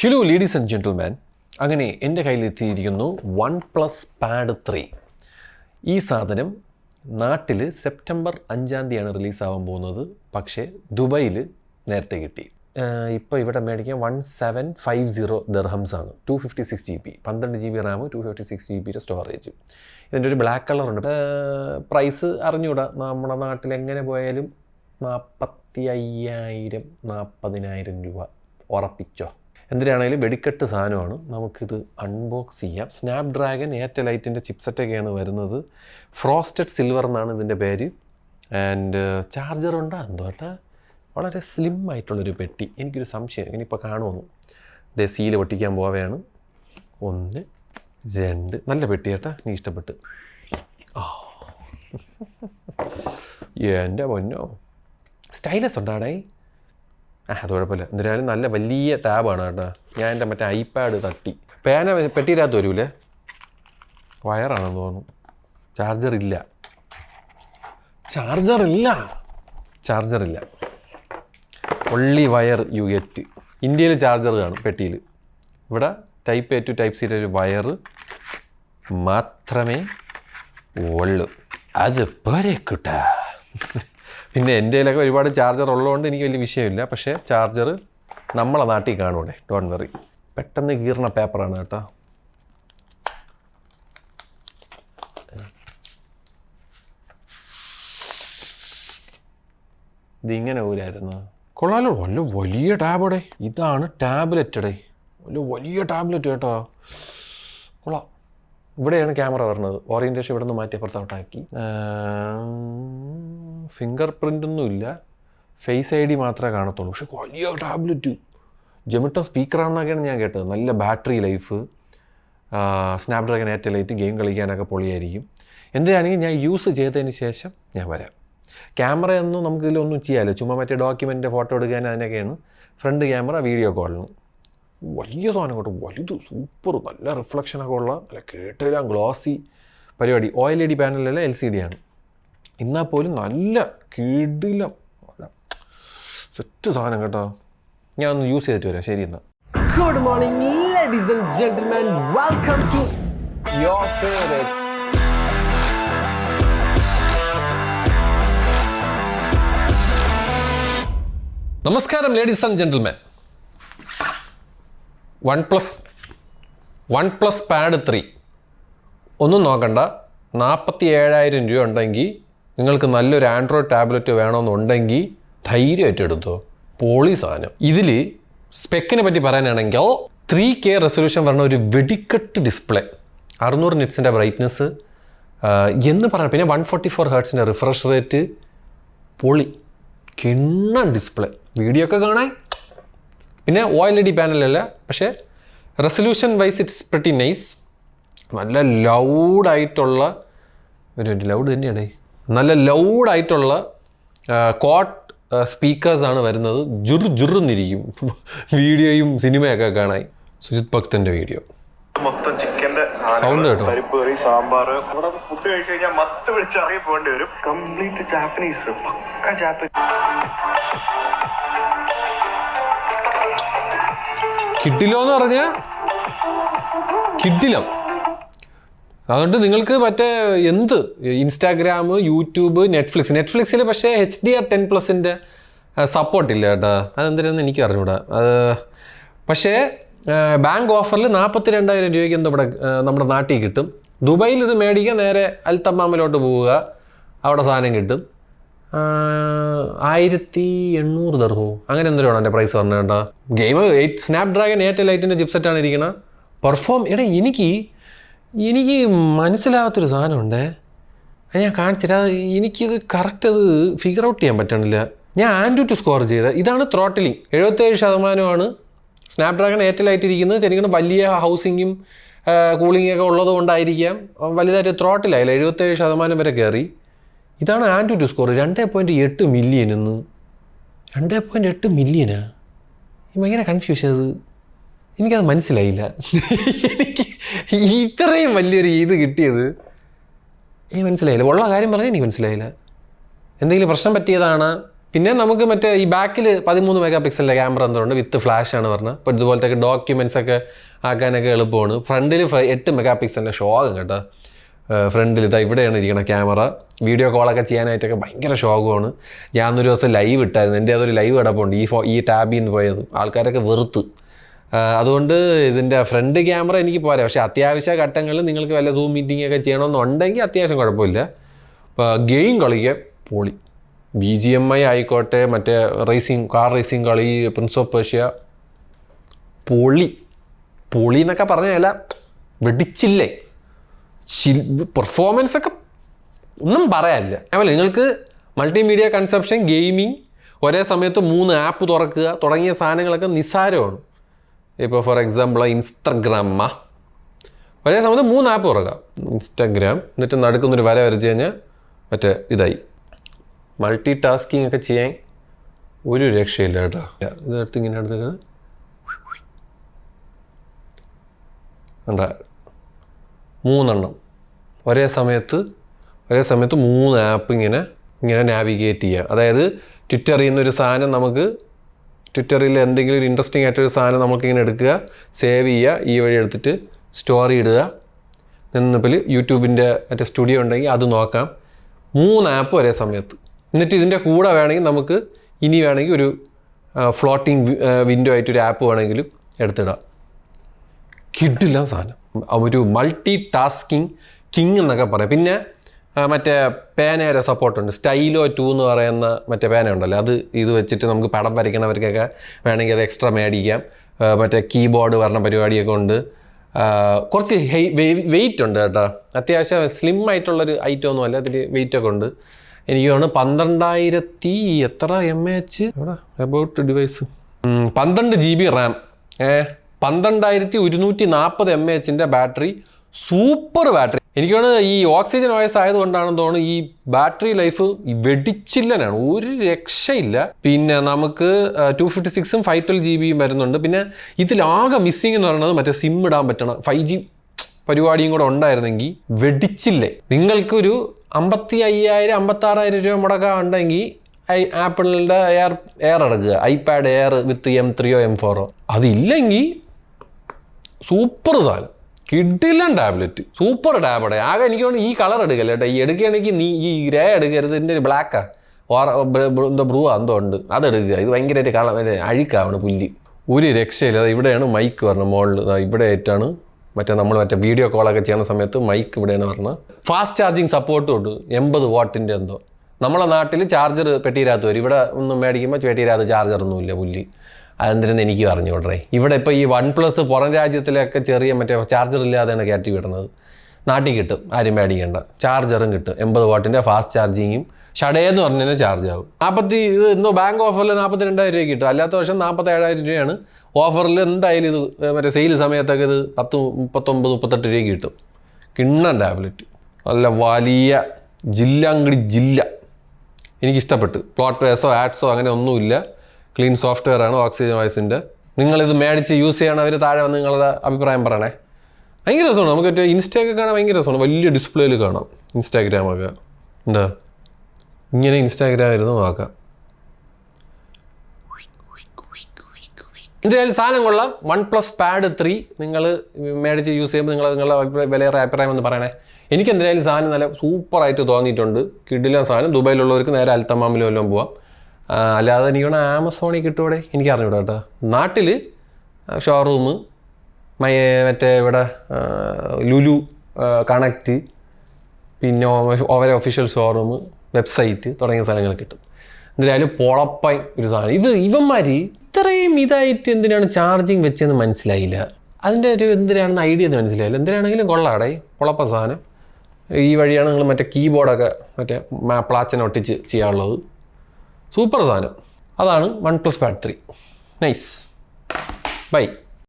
Hello ladies and gentleman, അങ്ങനെ എൻ്റെ കയ്യിലെത്തിയിരിക്കുന്നു OnePlus Pad 3. ഈ സാധനം നാട്ടിൽ സെപ്റ്റംബർ 5 റിലീസാവാൻ പോകുന്നത്. പക്ഷേ ദുബൈയിൽ നേരത്തെ കിട്ടി. ഇപ്പോൾ ഇവിടെ മേടിക്കാൻ 1750 ദിർഹംസ് ആണ്. 256 GB, 12 GB Ram, 256 GB storage. ഇതിൻ്റെ ഒരു ബ്ലാക്ക് കളറുണ്ട്. പ്രൈസ് അറിഞ്ഞൂടാ. നമ്മുടെ നാട്ടിൽ എങ്ങനെ പോയാലും 45,000 40,000 രൂപ ഉറപ്പിച്ചോ. എന്തിനാണെങ്കിലും വെടിക്കെട്ട് സാധനമാണ്. നമുക്കിത് അൺബോക്സ് ചെയ്യാം. സ്നാപ്ഡ്രാഗൺ 8 ചിപ്സെറ്റൊക്കെയാണ് വരുന്നത്. ഫ്രോസ്റ്റഡ് സിൽവർ എന്നാണ് ഇതിൻ്റെ പേര്. ആൻഡ് ചാർജറുണ്ടോ എന്തോ കേട്ടാ. വളരെ സ്ലിം ആയിട്ടുള്ളൊരു പെട്ടി. എനിക്കൊരു സംശയം, ഇനിയിപ്പോൾ കാണുമെന്ന്. ഇതേ സീല് പൊട്ടിക്കാൻ പോവുകയാണ്. 1 2 നല്ല പെട്ടി കേട്ടാ, എനിക്ക് ഇഷ്ടപ്പെട്ട്. എൻ്റെ പൊന്നോ, സ്റ്റൈലസ് ഉണ്ടാടേ. അത് കുഴപ്പമില്ല. എന്തായാലും നല്ല വലിയ ടാബാണ് കേട്ടോ. ഞാൻ എൻ്റെ മറ്റേ ഐപാഡ് തട്ടി. പേന പെട്ടിയിനകത്ത് വരൂലേ. വയറാണെന്ന് തോന്നുന്നു. ചാർജറില്ല. Only wire you get. ഇന്ത്യയിൽ ചാർജർ കാണും പെട്ടിയിൽ. ഇവിടെ type A to type C ഒരു വയർ മാത്രമേ ഉള്ളൂ. അത് പോരെ കുട്ടാ. പിന്നെ എൻ്റെ കയ്യിലൊക്കെ ഒരുപാട് ചാർജർ ഉള്ളതുകൊണ്ട് എനിക്ക് വലിയ വിഷയമില്ല. പക്ഷേ ചാർജർ നമ്മളെ നാട്ടിൽ കാണൂടെ, ഡോൺ വെറി. പെട്ടെന്ന് കീറുന്ന പേപ്പറാണ് കേട്ടോ. ഇതിങ്ങനെ ഊരായിരുന്നു. കൊള്ളാലോ, വല്ല വലിയ ടാബടേ. ഇതാണ് ടാബ്ലറ്റടേ, വലിയ ടാബ്ലറ്റ് കേട്ടോ. കൊള്ളാം. ഇവിടെയാണ് ക്യാമറ വരുന്നത്. ഓറിയൻറ്റേഷൻ ഇവിടെ നിന്ന് മാറ്റി അപ്പുറത്തോട്ടാക്കി. ഫിംഗർ പ്രിൻ്റൊന്നുമില്ല, ഫേസ് ID മാത്രമേ കാണത്തുള്ളൂ. പക്ഷെ വലിയ ടാബ്ലറ്റ്. ജെമിട്ടോ സ്പീക്കറാണെന്നൊക്കെയാണ് ഞാൻ കേട്ടത്. നല്ല ബാറ്ററി ലൈഫ്, സ്നാപ്ഡ്രാഗൺ 8 ഗെയിം കളിക്കാനൊക്കെ പൊളിയായിരിക്കും. എന്തിനാണെങ്കിൽ ഞാൻ യൂസ് ചെയ്തതിന് ശേഷം ഞാൻ വരാം. ക്യാമറയൊന്നും നമുക്കിതിലൊന്നും ചെയ്യാമല്ലോ. ചുമ്മാ മറ്റേ ഡോക്യുമെൻ്റ് ഫോട്ടോ എടുക്കാൻ അതിനൊക്കെയാണ്. ഫ്രണ്ട് ക്യാമറ വീഡിയോ കോളിന്. വലിയ സാധനം കേട്ടോ, വലുത്, സൂപ്പർ. നല്ല റിഫ്ലക്ഷനൊക്കെ ഉള്ള, നല്ല കേട്ടെല്ലാം ഗ്ലോസി പരിപാടി. OLED പാനലല്ല, LCD ആണ്. എന്നാൽ പോലും നല്ല കിടിലം സെറ്റ് സാധനം കേട്ടോ. ഞാൻ ഒന്ന് യൂസ് ചെയ്തിട്ട് വരാം. ശരി എന്നാൽ. Good morning ladies and gentleman, welcome to your favourite നമസ്കാരം ladies and gentleman. OnePlus Pad 3 ഒന്നും നോക്കണ്ട. 47,000 രൂപ ഉണ്ടെങ്കിൽ, നിങ്ങൾക്ക് നല്ലൊരു ആൻഡ്രോയിഡ് ടാബ്ലറ്റ് വേണമെന്നുണ്ടെങ്കിൽ ധൈര്യമായിട്ട് എടുത്തോ. പൊളി സാധനം. ഇതിൽ സ്പെക്കിനെ പറ്റി പറയാനാണെങ്കിൽ 3K റെസൊല്യൂഷൻ പറഞ്ഞ ഒരു വെടിക്കെട്ട് ഡിസ്പ്ലേ, 600 നിറ്റ്സിൻ്റെ ബ്രൈറ്റ്നസ് എന്ന് പറയാം. പിന്നെ 144 ഹെർട്സിൻ്റെ റിഫ്രഷ് റേറ്റ്. പൊളി കിണ്ണൻ ഡിസ്പ്ലേ, വീഡിയോ ഒക്കെ കാണാൻ. പിന്നെ OLED പാനലല്ല, പക്ഷേ resolution vice it's pretty nice. നല്ല ലൗഡായിട്ടുള്ള ലൗഡ് തന്നെയാണ്. നല്ല ലൗഡായിട്ടുള്ള കോട്ട് സ്പീക്കേഴ്സാണ് വരുന്നത്. ജുറുന്നിരിക്കും വീഡിയോയും സിനിമയൊക്കെ കാണാൻ. സുജിത് ഭക്തൻ്റെ വീഡിയോ മൊത്തം ചിക്കൻ്റെ സൗണ്ട് കേട്ടോ. പരിപ്പ് കറി, സാമ്പാർ. ഇവിടെ ഫുഡ് കഴിച്ചു കഴിഞ്ഞാൽ മത്ത് വിളിച്ചിറങ്ങി പോകേണ്ടി വരും. കംപ്ലീറ്റ് ജാപ്പനീസ്, പക്ക ജാപ്പനീസ്. കിഡിലോ എന്ന് പറഞ്ഞാൽ കിഡിലം. അതുകൊണ്ട് നിങ്ങൾക്ക് മറ്റേ എന്ത് ഇൻസ്റ്റാഗ്രാം, യൂട്യൂബ്, നെറ്റ്ഫ്ലിക്സിൽ പക്ഷേ HDR 10+ൻ്റെ സപ്പോർട്ടില്ല കേട്ടോ. അതെന്തിനാണെന്ന് എനിക്ക് അറിഞ്ഞൂടാ. പക്ഷേ ബാങ്ക് ഓഫറിൽ 42,000 രൂപയ്ക്ക് എന്തോ ഇവിടെ നമ്മുടെ നാട്ടിൽ കിട്ടും. ദുബൈയിൽ ഇത് മേടിക്കാൻ നേരെ അൽത്തമാമിലോട്ട് പോവുക, അവിടെ സാധനം കിട്ടും. 1,800 ദിർഹം അങ്ങനെ എന്തിനാണ് എൻ്റെ പ്രൈസ് പറഞ്ഞത് കേട്ടോ. ഗെയിം സ്നാപ്ഡ്രാഗൺ 8 ചിപ്സെറ്റാണ് ഇരിക്കണം. പെർഫോം എനിക്ക് മനസ്സിലാവാത്തൊരു സാധനമുണ്ടേ. അത് ഞാൻ കാണിച്ചിട്ട് എനിക്കിത് കറക്റ്റ് അത് ഫിഗർ ഔട്ട് ചെയ്യാൻ പറ്റണില്ല. ഞാൻ ANTUTU സ്കോർ ചെയ്ത ഇതാണ്. ത്രോട്ടിലിംഗ് 77% സ്നാപ്ഡ്രാഗൺ 8 ഇരിക്കുന്നത്. ശരിക്കും വലിയ ഹൗസിങ്ങും കൂളിംഗ് ഒക്കെ ഉള്ളത് കൊണ്ടായിരിക്കാം വലുതായിട്ട് ത്രോട്ടിലായില്ല. 77% വരെ കയറി. ഇതാണ് ANTUTU സ്കോർ. 2.8 മില്യൺ എന്ന്. 2.8 മില്യനാ? ഭയങ്കര കൺഫ്യൂഷൻ. അത് എനിക്കത് മനസ്സിലായില്ല. എനിക്ക് ഇത്രയും വലിയൊരു ഇത് കിട്ടിയത് എനിക്ക് മനസ്സിലായില്ല. ഉള്ള കാര്യം പറഞ്ഞാൽ എനിക്ക് മനസ്സിലായില്ല. എന്തെങ്കിലും പ്രശ്നം പറ്റിയതാണ്, പിന്നെ നമുക്ക് മറ്റേ ഈ ബാക്കിൽ 13 മെഗാ പിക്സലിൻ്റെ ക്യാമറ എന്തുകൊണ്ട് വിത്ത് ഫ്ലാഷ് ആണ് പറഞ്ഞത്. അപ്പോൾ ഇതുപോലത്തെ ഡോക്യുമെൻറ്റ്സ് ഒക്കെ ആക്കാനൊക്കെ എളുപ്പമാണ്. ഫ്രണ്ടിൽ 8 മെഗാ പിക്സലിൻ്റെ ഷോകം കേട്ടോ. ഫ്രണ്ടിൽ ഇതാ ഇവിടെയാണ് ഇരിക്കണം ക്യാമറ. വീഡിയോ കോളൊക്കെ ചെയ്യാനായിട്ടൊക്കെ ഭയങ്കര ഷോകമാണ്. ഞാനൊരു ദിവസം ലൈവ് ഇട്ടായിരുന്നു. എൻ്റെ അതൊരു ലൈവ് കിടപ്പുണ്ട് ഈ ടാബിൽ നിന്ന് പോയത്. ആൾക്കാരൊക്കെ വെറുത്ത്. അതുകൊണ്ട് ഇതിൻ്റെ ഫ്രണ്ട് ക്യാമറ എനിക്ക് പോരാ. പക്ഷേ അത്യാവശ്യ ഘട്ടങ്ങളിൽ നിങ്ങൾക്ക് വല്ല സൂം മീറ്റിംഗ് ഒക്കെ ചെയ്യണമെന്നുണ്ടെങ്കിൽ അത്യാവശ്യം കുഴപ്പമില്ല. ഇപ്പോൾ ഗെയിം കളിക്കുക പൊളി. BGMI ആയിക്കോട്ടെ, മറ്റേ കാർ റേസിംഗ് കളി, പ്രിൻസ് ഓഫ് പേർഷ്യ പൊളി എന്നൊക്കെ പറഞ്ഞല്ല, വെടിച്ചില്ലേ. പെർഫോമൻസ് ഒക്കെ ഒന്നും പറയാനില്ല. അതുപോലെ നിങ്ങൾക്ക് മൾട്ടിമീഡിയ കൺസപ്ഷൻ, ഗെയിമിങ്, ഒരേ സമയത്ത് 3 ആപ്പ് തുറക്കുക തുടങ്ങിയ സാധനങ്ങളൊക്കെ നിസ്സാരമാണ്. ഇപ്പോൾ ഫോർ എക്സാമ്പിൾ ഒരേ സമയത്ത് 3 ആപ്പ് തുറക്കുക. ഇൻസ്റ്റഗ്രാം, എന്നിട്ട് നടുക്കുന്നൊരു വര വരച്ച് കഴിഞ്ഞാൽ മറ്റേ ഇതായി. മൾട്ടി ടാസ്കിങ് ഒക്കെ ചെയ്യാൻ ഒരു രക്ഷയില്ല കേട്ടോ. ഇതെടുത്ത് ഇങ്ങനെ എടുത്ത് കണ്ട 3 എണ്ണം ഒരേ സമയത്ത് 3 ആപ്പ് ഇങ്ങനെ നാവിഗേറ്റ് ചെയ്യുക. അതായത് ട്വിറ്ററിൽ നിന്നൊരു സാധനം നമുക്ക് ട്വിറ്ററിൽ എന്തെങ്കിലും ഒരു ഇൻട്രസ്റ്റിംഗ് ആയിട്ടൊരു സാധനം നമുക്കിങ്ങനെ എടുക്കുക, സേവ് ചെയ്യുക, ഈ വഴി എടുത്തിട്ട് സ്റ്റോറി ഇടുക. നിന്നിപ്പോൾ യൂട്യൂബിൻ്റെ മറ്റേ സ്റ്റുഡിയോ ഉണ്ടെങ്കിൽ അത് നോക്കാം. 3 ആപ്പ് ഒരേ സമയത്ത്. എന്നിട്ട് ഇതിൻ്റെ കൂടെ വേണമെങ്കിൽ നമുക്ക് വേണമെങ്കിൽ ഒരു ഫ്ലോട്ടിംഗ് വിൻഡോ ആയിട്ടൊരു ആപ്പ് വേണമെങ്കിലും എടുത്തിടാം. കിടിലൻ സാധനം. ഒരു മൾട്ടി ടാസ്കിങ് കിങ് എന്നൊക്കെ പറയാം. പിന്നെ മറ്റേ പേനയുടെ സപ്പോർട്ടുണ്ട്. സ്റ്റൈലോ 2 എന്ന് പറയുന്ന മറ്റേ പേന ഉണ്ടല്ലോ, ഇത് വെച്ചിട്ട് നമുക്ക് പടം വരയ്ക്കണവർക്കൊക്കെ വേണമെങ്കിൽ അത് എക്സ്ട്രാ മേടിക്കാം. മറ്റേ കീബോർഡ് പറഞ്ഞ പരിപാടിയൊക്കെ ഉണ്ട്. കുറച്ച് വെയിറ്റ് ഉണ്ട് കേട്ടോ. അത്യാവശ്യം സ്ലിം ആയിട്ടുള്ളൊരു ഐറ്റം ഒന്നും അല്ല, അതിൽ വെയിറ്റൊക്കെ ഉണ്ട്. എനിക്ക് തോന്നുന്നു 12,000 എത്ര mAh about device 12 GB Ram, 12,140 mAh battery. Super battery. എനിക്ക് തോന്നുന്നു ഈ ഓക്സിജൻ OS ആയതുകൊണ്ടാണെന്ന് തോന്നുന്നു ഈ ബാറ്ററി ലൈഫ് വെടിച്ചില്ലനാണ്, ഒരു രക്ഷയില്ല. പിന്നെ നമുക്ക് 256ഉം 512 GB വരുന്നുണ്ട്. പിന്നെ ഇതിലാകെ മിസ്സിങ് എന്ന് പറയുന്നത് മറ്റേ സിം ഇടാൻ പറ്റണം 5G പരിപാടിയും കൂടെ ഉണ്ടായിരുന്നെങ്കിൽ വെടിച്ചില്ലേ. നിങ്ങൾക്കൊരു 55,000 56,000 രൂപ മുടക്കാൻ ഉണ്ടെങ്കിൽ ആപ്പിളിൻ്റെ എയർ എടുക്കുക, iPad air with M3 M4. അതില്ലെങ്കിൽ സൂപ്പർ സാധനം, കിടിലൻ ടാബ്ലറ്റ്, സൂപ്പർ ടാബ്. ആകെ എനിക്ക് തോന്നുന്നു ഈ കളർ എടുക്കല്ലേ കേട്ടോ. ഈ എടുക്കുകയാണെങ്കിൽ നീ ഈ ഗ്രേ എടുക്കരുത്, ഇതിൻ്റെ ഒരു ബ്ലാക്കാ എന്തോ ബ്രൂ എന്തോ ഉണ്ട്, അതെടുക്കുക. ഇത് ഭയങ്കരമായിട്ട് അഴുക്കാണ് പുല്ല്, ഒരു രക്ഷയില്ല. ഇവിടെയാണ് മൈക്ക് പറഞ്ഞത് മുകളിൽ, ഇവിടെ ആയിട്ടാണ് മറ്റേ വീഡിയോ കോളൊക്കെ ചെയ്യുന്ന സമയത്ത് മൈക്ക് ഇവിടെയാണ് പറഞ്ഞത്. ഫാസ്റ്റ് ചാർജിങ് സപ്പോർട്ടും ഉണ്ട്, 80 വാട്ടിൻ്റെ എന്തോ. നമ്മളെ നാട്ടിൽ ചാർജർ പെട്ടിയിരാത്ത് വരും, ഇവിടെ ഒന്നും മേടിക്കുമ്പോൾ പെട്ടിയിരാത്ത് ചാർജറൊന്നുമില്ല പുല്ല്. അതെന്തിനെന്ന് എനിക്ക് പറഞ്ഞുകൊണ്ടേ. ഇവിടെ ഇപ്പോൾ ഈ OnePlus പുറം രാജ്യത്തിലൊക്കെ ചെറിയ മറ്റേ ചാർജർ ഇല്ലാതെയാണ് കയറ്റി വിടുന്നത്. നാട്ടിൽ കിട്ടും, ആരും മേടിക്കേണ്ട. ചാർജറും കിട്ടും, 80 വാട്ടിൻ്റെ ഫാസ്റ്റ് ചാർജിങ്ങും. ഷടയെന്ന് പറഞ്ഞാൽ ചാർജ് ആവും. ഇത് എന്തോ ബാങ്ക് ഓഫറിൽ 42,000 രൂപ കിട്ടും. അല്ലാത്ത വർഷം 47,000 രൂപയാണ്. ഓഫറിൽ എന്തായാലും ഇത് മറ്റേ സെയിൽ സമയത്തൊക്കെ ഇത് 10, 39, 38 രൂപ കിട്ടും. കിണ്ണൻ ടാബ്ലറ്റ്, നല്ല വലിയ ജില്ല. എനിക്കിഷ്ടപ്പെട്ടു. പ്ലോട്ട് വേസോ ആഡ്സോ അങ്ങനെ ഒന്നുമില്ല, ക്ലീൻ സോഫ്റ്റ്വെയർ ആണ് ഓക്സിജൻ വോയിസിൻ്റെ. നിങ്ങളിത് മേടിച്ച് യൂസ് ചെയ്യണവർ താഴെ വന്ന് നിങ്ങളുടെ അഭിപ്രായം പറയണേ. ഭയങ്കര രസമാണ്. നമുക്ക് മറ്റേ ഇൻസ്റ്റയൊക്കെ കാണാൻ ഭയങ്കര രസമാണ്. വലിയ ഡിസ്പ്ലേയിൽ കാണാം ഇൻസ്റ്റാഗ്രാമൊക്കെ. എന്താ ഇങ്ങനെ ഇൻസ്റ്റാഗ്രാം ഇരുന്ന് നോക്കാം. എന്തായാലും സാധനം കൊള്ളാം. OnePlus Pad 3 നിങ്ങൾ മേടിച്ച് യൂസ് ചെയ്യുമ്പോൾ നിങ്ങളുടെ വിലയേറെ അഭിപ്രായം എന്ന് പറയണേ. എനിക്ക് എന്തായാലും സാധനം നല്ല സൂപ്പറായിട്ട് തോന്നിയിട്ടുണ്ട്. കിടിലൻ സാധനം. ദുബായിലുള്ളവർക്ക് നേരെ അൽത്തമാമിലും എല്ലാം പോവാം. അല്ലാതെ എനിക്കാണ് ആമസോണിൽ കിട്ടുകൂടെ, എനിക്ക് അറിഞ്ഞൂടാ കേട്ടോ. നാട്ടിൽ ഷോറൂം, മറ്റേ ഇവിടെ ലുലു കണക്റ്റ്, പിന്നെ ഓവരെ ഒഫീഷ്യൽ ഷോറൂം, വെബ്സൈറ്റ് തുടങ്ങിയ സ്ഥലങ്ങൾ കിട്ടും. എന്തായാലും പൊളപ്പായി ഒരു സാധനം. ഇവന്മാർ ഇത്രയും ഇതായിട്ട് എന്തിനാണ് ചാർജിങ് വെച്ചതെന്ന് മനസ്സിലായില്ല. അതിൻ്റെ ഒരു എന്തിനാണെന്ന് ഐഡിയ ഒന്നും മനസ്സിലായില്ല. എന്തിനാണെങ്കിലും കൊള്ളാടേ, പൊളപ്പ സാധനം. ഈ വഴിയാണ് നിങ്ങൾ മറ്റേ കീബോർഡൊക്കെ മറ്റേ പ്ലാച്ചനെ ഒട്ടിച്ച് ചെയ്യാനുള്ളത്. സൂപ്പർ സാധനം. അതാണ് OnePlus Pad 3. നൈസ്. ബൈ.